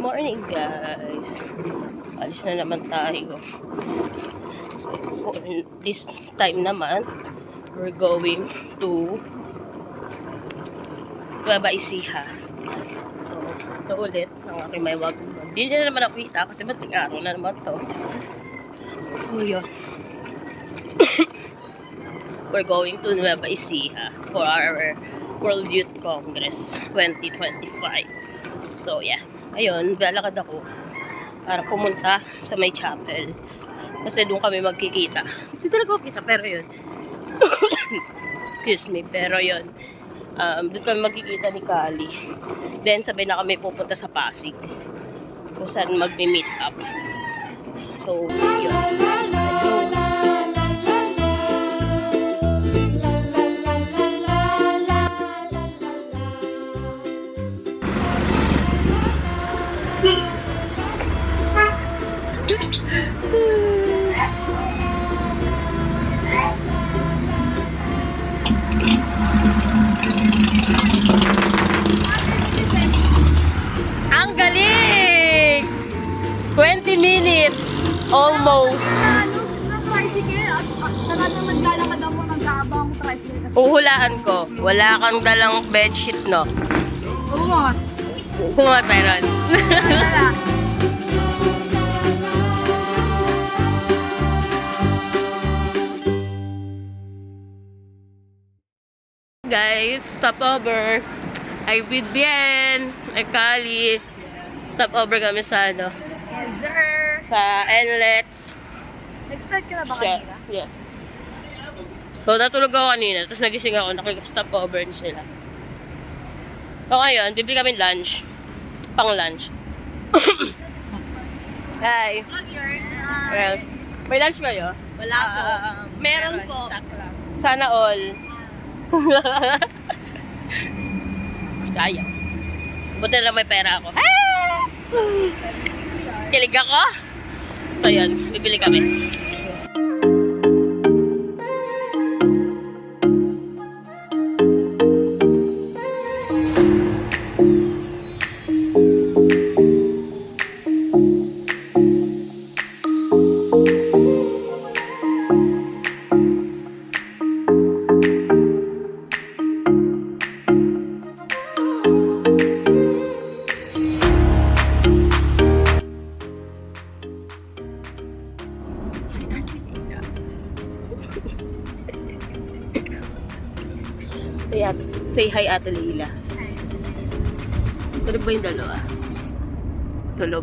Morning guys, alis na naman tayo. So this time naman we're going to Nueva Ecija. So ito ulit ang aking may wag. Hindi na naman ako kita kasi bating araw na naman to. So yun. We're going to Nueva Ecija for our World Youth Congress 2025. So yeah, ayun, lalakad ako para pumunta sa may chapel. Kasi doon kami magkikita. Hindi talaga ako kita, pero yun. Excuse me, pero yun. Doon kami magkikita ni Kali. Then sabay na kami pupunta sa Pasig. Kung saan magme-meet up. So, yun. Let's go. Ang galing! 20 minutes almost. Uhulaan ko, wala kang dalang bedsheet, no? Oo nga. Kung nga meron. Guys, stopover. Ay with Bien, ay Kali. Stopover kami sa ano? Yes, sir. Sa NLEX. Nag-start ka na ba kanina? Yeah. So, natulog ako kanina. Tapos nagising ako. Nakik-stopover sila. So, ngayon, bibili kami lunch. Pang lunch. Hi. Vlog yun. Well, may lunch kayo? Wala po. Meron po. Sakto lang. Sana all. Kaya. Buti na may pera ako. Kilig ako. So, yun. Bibili kami. Say hi, Ate Leila. Tulog ba yung dalawa? Tulog.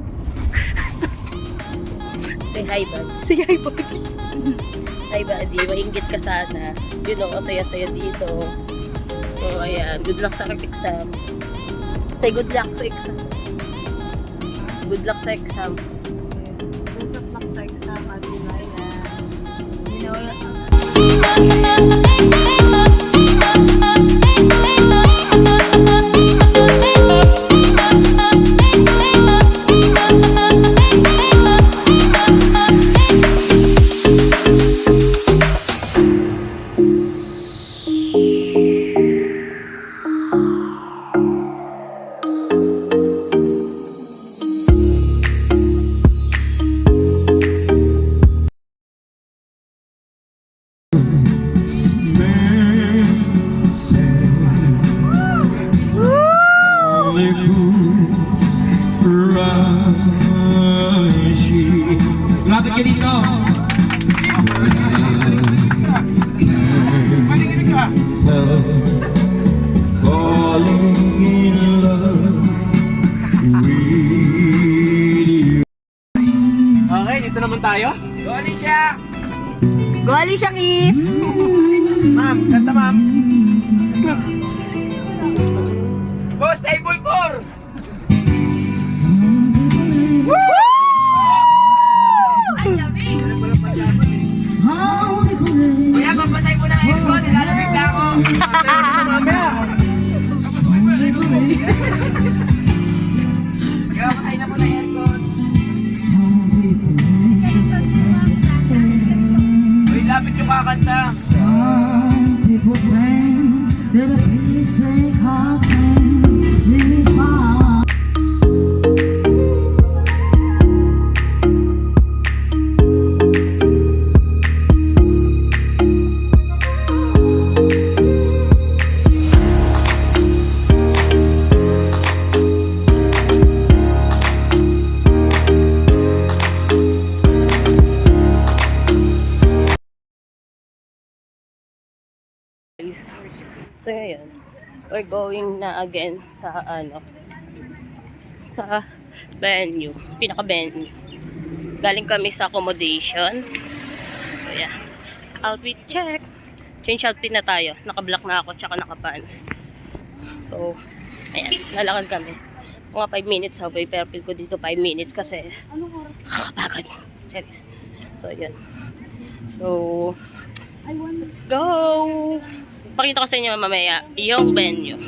Say hi, bud. Say hi, bud. Hi, buddy. Maingit ka sana. You know, saya-saya dito. So, ayan. Good luck sa exam. Say good luck sa exam. Good luck sa exam. Good luck sa exam, Ate Laila. You know, Lapit ka dito. Falling in love with you. Okay, dito naman tayo. Go Alicia! Go Alicia Kiss! Ma'am, kanta ma'am. Boss, table 4! Kuya, papatay mo na ang aircon. Nilalamig na ako. Kaya patay na mo na aircon. Uy, lapit yung kakanta. Some people think that So, ngayon, we're going na again sa, sa venue. Pinaka-venue. Galing kami sa accommodation. So, yeah. Outfit check. Change outfit na tayo. Naka-black na ako, tsaka naka-pants. So, ayan. Lalakad kami. Mga 5 minutes away, pero feel ko dito 5 minutes kasi kakapagod. Cheers. So, yun. So, let's go! Pakita ko sa inyo mamaya yung venue.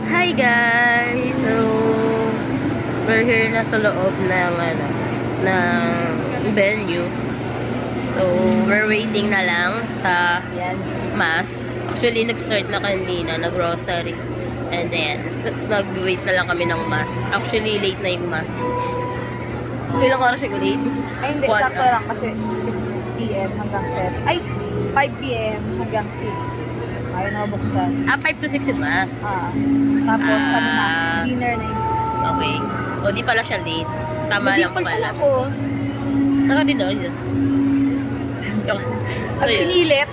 Hi guys! So, we're here na sa loob ng, ng venue. So, we're waiting na lang sa Yes. mass. Actually, nag-start na kanina, nag-grocery. And then, nag-wait na lang kami ng mass. Actually, late na yung mass. Ilang oras yung late? Ay, hindi. 1 Sakto lang kasi 6 p.m. hanggang 7. Ay, 5 p.m. hanggang 6. Ayaw na buksan. 5 to 6 yung mass. Tapos, Ah. dinner na yung 6 p.m. Okay. So, di pala siya late. Tama lang pala. ako. Taka din daw yun. Okay. So, Pag yun. pinilit.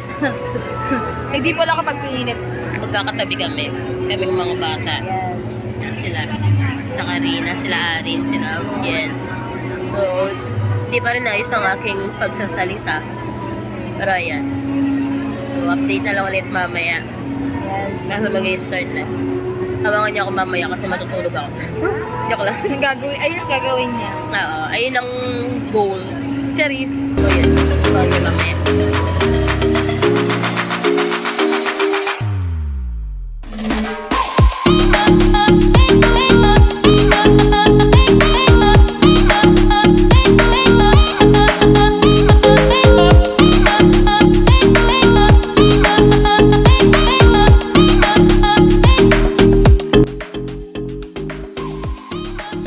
Hindi pala kapag pinilit. Magkakatabi kami. Kaming mga bata. Yes. Sila Karina, sila Arin, sila Yen. So, di pa rin ayos ang aking pagsasalita. Pero ayan. So, update na lang ulit mamaya. Yes. Kasi mag-i-start na. Kasi abangan niya ako mamaya kasi matutulog ako. Joke lang. Yung gagawin, ayun ang gagawin niya. Oo, ayun ang goal. Charis. So, yun. Okay, mamaya.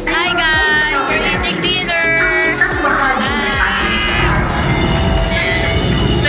Hi guys! We're eating dinner! Hi! Ayan. So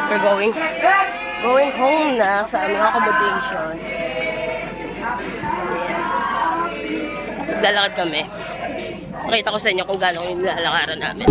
We're going home na sa aming accommodation. Naglalakad kami. Pakita ko sa inyo kung gano'n yung nilalakaran namin.